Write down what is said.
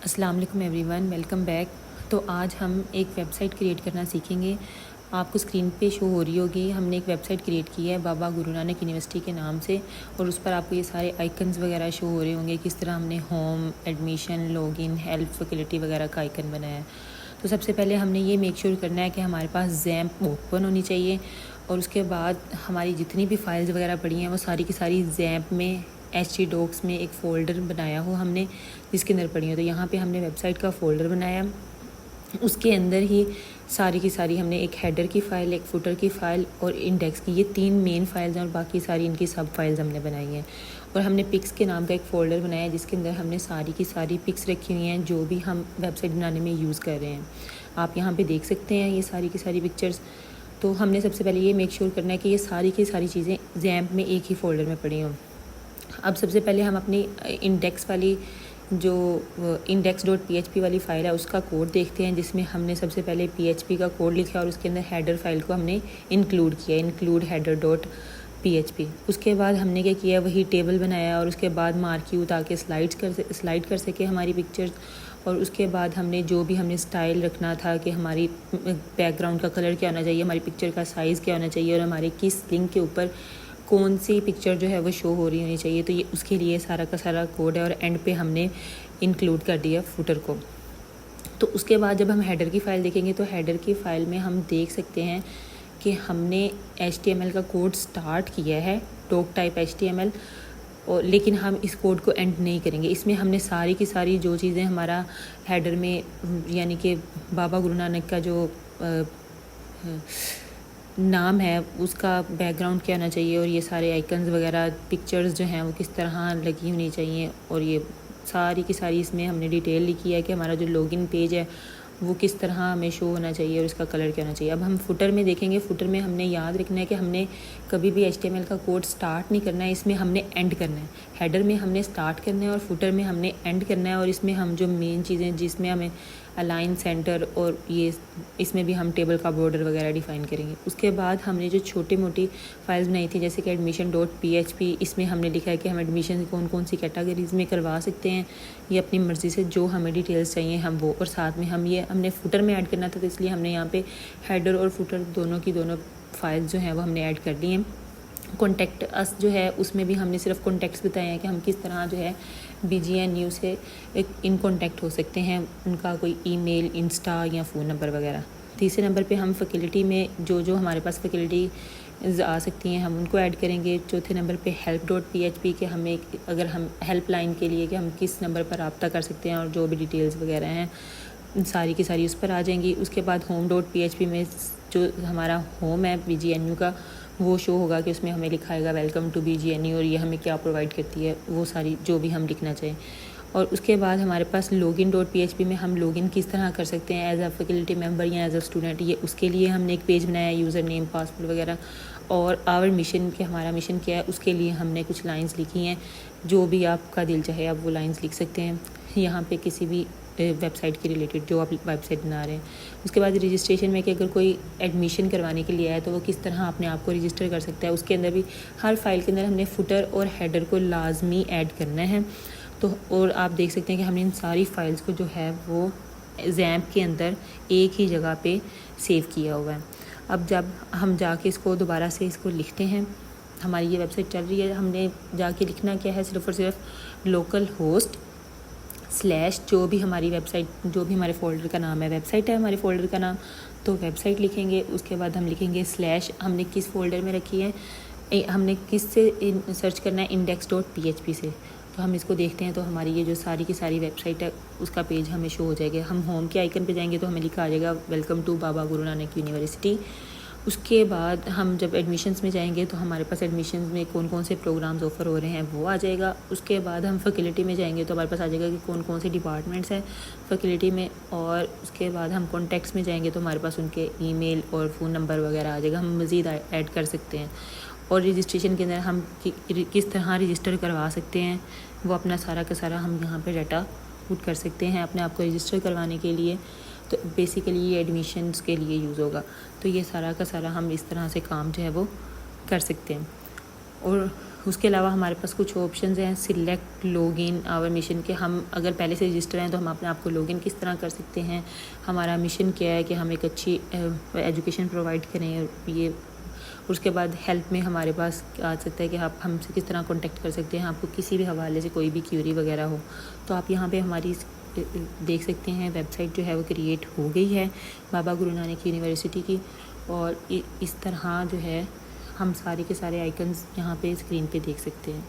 अस्सलाम वालेकुम everyone, welcome back. तो आज हम एक वेबसाइट क्रिएट करना सीखेंगे। आपको स्क्रीन पे शो हो रही होगी, हमने एक वेबसाइट क्रिएट की है बाबा गुरु नानक यूनिवर्सिटी के नाम से, और उस पर आपको ये सारे आइकन्स वगैरह शो हो रहे होंगे। किस तरह हमने home, admission, login, help, facility वगैरह का आइकन बनाया है। तो सबसे पहले हमने ये मेक श्योर करना है कि हमारे पास जैम्प ओपन होनी चाहिए, और उसके बाद हमारी जितनी भी फाइल्स वगैरह पड़ी हैं वो सारी की सारी जैम्प में HT डॉक्स में एक फ़ोल्डर बनाया हो हमने, जिसके अंदर पड़ी हो। तो यहाँ पे हमने वेबसाइट का फ़ोल्डर बनाया, उसके अंदर ही सारी की सारी हमने एक हेडर की फ़ाइल, एक फुटर की फ़ाइल और इंडेक्स की, ये 3 मेन फाइल्स हैं, और बाकी सारी इनकी सब फाइल्स हमने बनाई हैं। और हमने पिक्स के नाम का एक फ़ोल्डर बनाया है, जिसके अंदर हमने सारी की सारी पिक्स रखी हुई हैं जो भी हम वेबसाइट बनाने में यूज़ कर रहे हैं। आप यहाँ पे देख सकते हैं ये सारी की सारी पिक्चर्स। तो हमने सबसे पहले ये मेक श्योर करना है कि ये सारी की सारी चीज़ें जैम्प में एक ही फ़ोल्डर में पड़ी हों। अब सबसे पहले हम अपनी इंडेक्स वाली जो index.php वाली फ़ाइल है उसका कोड देखते हैं, जिसमें हमने सबसे पहले PHP का कोड लिखा और उसके अंदर हेडर फाइल को हमने इंक्लूड किया, इंक्लूड header.php। उसके बाद हमने क्या किया, वही टेबल बनाया और उसके बाद मार्क्यू ताकि स्लाइड कर सके हमारी पिक्चर्स। और उसके बाद हमने जो भी हमने स्टाइल रखना था कि हमारी बैकग्राउंड का कलर क्या होना चाहिए, हमारी पिक्चर का साइज़ क्या होना चाहिए, और हमारे किस लिंक के ऊपर कौन सी पिक्चर जो है वो शो हो रही होनी चाहिए। तो ये उसके लिए सारा का सारा कोड है, और एंड पे हमने इंक्लूड कर दिया फुटर को। तो उसके बाद जब हम हेडर की फ़ाइल देखेंगे तो हेडर की फ़ाइल में हम देख सकते हैं कि हमने HTML का कोड स्टार्ट किया है, डॉक टाइप HTML, और लेकिन हम इस कोड को एंड नहीं करेंगे। इसमें हमने सारी की सारी जो चीज़ें हमारा हेडर में, यानी कि बाबा गुरु नानक का जो नाम है उसका बैकग्राउंड क्या होना चाहिए, और ये सारे आइकन्स वगैरह पिक्चर्स जो हैं वो किस तरह लगी होनी चाहिए, और ये सारी की सारी इसमें हमने डिटेल लिखी है कि हमारा जो लॉगिन पेज है वो किस तरह हमें शो होना चाहिए और इसका कलर क्या होना चाहिए। अब हम फुटर में देखेंगे, फुटर में हमने याद रखना है कि हमने कभी भी HTML का कोड स्टार्ट नहीं करना है, इसमें हमने एंड करना है। हेडर में हमने स्टार्ट करना है और फुटर में हमने एंड करना है, और इसमें हम जो मेन चीज़ें जिसमें हमें अलाइन, सेंटर, और ये इसमें भी हम टेबल का बॉर्डर वगैरह डिफ़ाइन करेंगे। उसके बाद हमने जो छोटी मोटी फाइल्स बनाई थी, जैसे कि admission.php, इसमें हमने लिखा है कि हम एडमिशन कौन कौन सी कैटेगरीज़ में करवा सकते हैं, ये अपनी मर्ज़ी से जो हमें डिटेल्स चाहिए हम वो, और साथ में हमने फुटर में ऐड करना था, तो इसलिए हमने यहाँ पे हेडर और फुटर दोनों की दोनों फाइल्स जो हैं वो हमने ऐड कर दी हैं। कॉन्टैक्ट अस जो है उसमें भी हमने सिर्फ कॉन्टैक्ट्स बताए हैं कि हम किस तरह जो है BGNU से इन कॉन्टैक्ट हो सकते हैं, उनका कोई ईमेल, इंस्टा या फ़ोन नंबर वगैरह। तीसरे नंबर पे हम फैसिलिटी में जो हमारे पास फैसिलिटी आ सकती हैं हम उनको ऐड करेंगे। चौथे नंबर पे help.php के हमें अगर हम हेल्प लाइन के लिए कि हम किस नंबर पर रब्ता कर सकते हैं, और जो भी डिटेल्स वगैरह हैं सारी की सारी उस पर आ जाएंगी। उसके बाद home.php में जो हमारा होम है BGNU का वो शो होगा कि उसमें हमें लिखा आएगा वेलकम टू BGNU, और ये हमें क्या प्रोवाइड करती है वो सारी जो भी हम लिखना चाहें। और उसके बाद हमारे पास login.php में हम लॉगिन किस तरह कर सकते हैं एज अ फैकल्टी मेंबर या एज अ स्टूडेंट, ये उसके लिए हमने एक पेज बनाया है, यूज़र नेम, पासवर्ड वगैरह। और आवर मिशन के हमारा मिशन क्या है उसके लिए हमने कुछ लाइंस लिखी हैं, जो भी आपका दिल चाहे आप वो लाइंस लिख सकते हैं यहाँ पे किसी भी वेबसाइट के रिलेटेड जो आप वेबसाइट बना रहे हैं। उसके बाद रजिस्ट्रेशन में कि अगर कोई एडमिशन करवाने के लिए आया तो वो किस तरह अपने आप को रजिस्टर कर सकता है, उसके अंदर भी हर फाइल के अंदर हमने फुटर और हेडर को लाजमी ऐड करना है। तो और आप देख सकते हैं कि हमने इन सारी फाइल्स को जो है वो जैम्प के अंदर एक ही जगह पे सेव किया हुआ है। अब जब हम जाके इसको दोबारा से इसको लिखते हैं, हमारी ये वेबसाइट चल रही है, हमने जाके लिखना क्या है, सिर्फ और सिर्फ लोकल होस्ट स्लैश जो भी हमारी वेबसाइट, जो भी हमारे फ़ोल्डर का नाम है, वेबसाइट है हमारे फ़ोल्डर का नाम, तो वेबसाइट लिखेंगे। उसके बाद हम लिखेंगे स्लैश हमने किस फ़ोल्डर में रखी है, हमने किस से सर्च करना है, index.php से। तो हम इसको देखते हैं, तो हमारी ये जो सारी की सारी वेबसाइट है उसका पेज हमें शो हो जाएगा। हम होम के आइकन पे जाएंगे तो हमें लिखा आ जाएगा welcome to Baba Guru Nanak university. उसके बाद हम जब एडमिशन्स में जाएंगे तो हमारे पास एडमिशन्स में कौन कौन से प्रोग्राम्स ऑफ़र हो रहे हैं वो आ जाएगा। उसके बाद हम फैकल्टी में जाएंगे तो हमारे पास आ जाएगा कि कौन कौन से डिपार्टमेंट्स हैं फैकल्टी में। और उसके बाद हम कॉन्टैक्ट्स में जाएंगे तो हमारे पास उनके ईमेल और फ़ोन नंबर वगैरह आ जाएगा, हम मज़ीद ऐड कर सकते हैं। और रजिस्ट्रेशन के अंदर हम किस तरह रजिस्टर करवा सकते हैं वो अपना सारा का सारा हम यहाँ पे डाटा पुट कर सकते हैं अपने आप को रजिस्टर करवाने के लिए। तो बेसिकली ये एडमिशन्स के लिए यूज़ होगा। तो ये सारा का सारा हम इस तरह से काम जो है वो कर सकते हैं। और उसके अलावा हमारे पास कुछ ऑप्शंस हैं, सिलेक्ट लॉगिन आवर मिशन के। हम अगर पहले से रजिस्टर हैं तो हम अपने आप को लॉगिन किस तरह कर सकते हैं, हमारा मिशन क्या है कि हम एक अच्छी एजुकेशन प्रोवाइड करें। ये उसके बाद हेल्प में हमारे पास आ सकता है कि आप हमसे किस तरह कांटेक्ट कर सकते हैं। आपको किसी भी हवाले से कोई भी क्यूरी वगैरह हो तो आप यहाँ पे हमारी देख सकते हैं वेबसाइट जो है वो क्रिएट हो गई है बाबा गुरु नानक यूनिवर्सिटी की। और इस तरह जो है हम सारे के सारे आइकन्स यहाँ पे स्क्रीन पे देख सकते हैं।